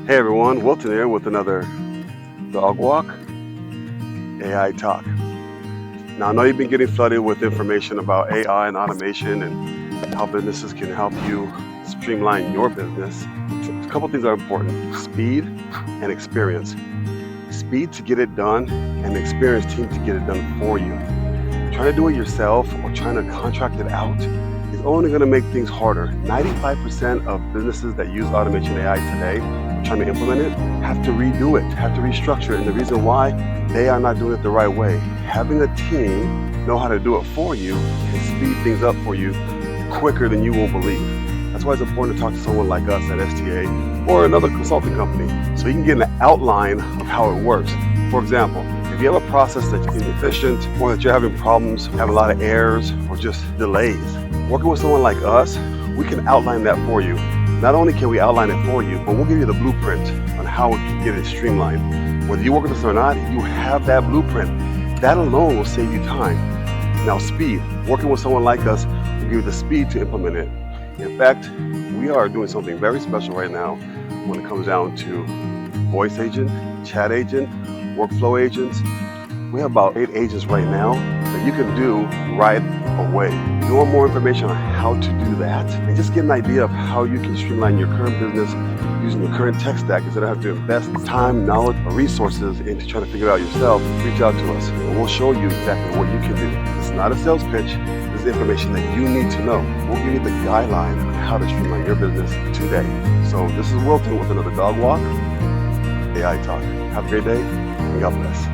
Hey everyone, Wilton here with another Dog Walk AI Talk. Now I know you've been getting flooded with information about AI and automation and how businesses can help you streamline your business. A couple things are important: speed and experience. Speed to get it done and the experienced team to get it done for you. Trying to do it yourself or trying to contract it out is only going to make things harder. 95% of businesses that use automation AI today, trying to implement it, have to redo it, have to restructure it. And the reason why, they are not doing it the right way. Having a team know how to do it for you can speed things up for you quicker than you will believe. That's why it's important to talk to someone like us at STA or another consulting company so you can get an outline of how it works. For example, if you have a process that's inefficient or that you're having problems, have a lot of errors or just delays, working with someone like us, we can outline that for you. Not only can we outline it for you, but we'll give you the blueprint on how we can get it streamlined. Whether you work with us or not, you have that blueprint. That alone will save you time. Now, speed. Working with someone like us will give you the speed to implement it. In fact, we are doing something very special right now when it comes down to voice agent, chat agent, workflow agents. We have about 8 agents right now that you can do right away. If you want more information on how to do that and just get an idea of how you can streamline your current business using the current tech stack instead of having to invest time, knowledge, or resources into trying to figure it out yourself, reach out to us and we'll show you exactly what you can do. It's not a sales pitch. This is information that you need to know. We'll give you the guideline on how to streamline your business today. So this is Wilton with another Dog Walk AI Talk. Have a great day and God bless.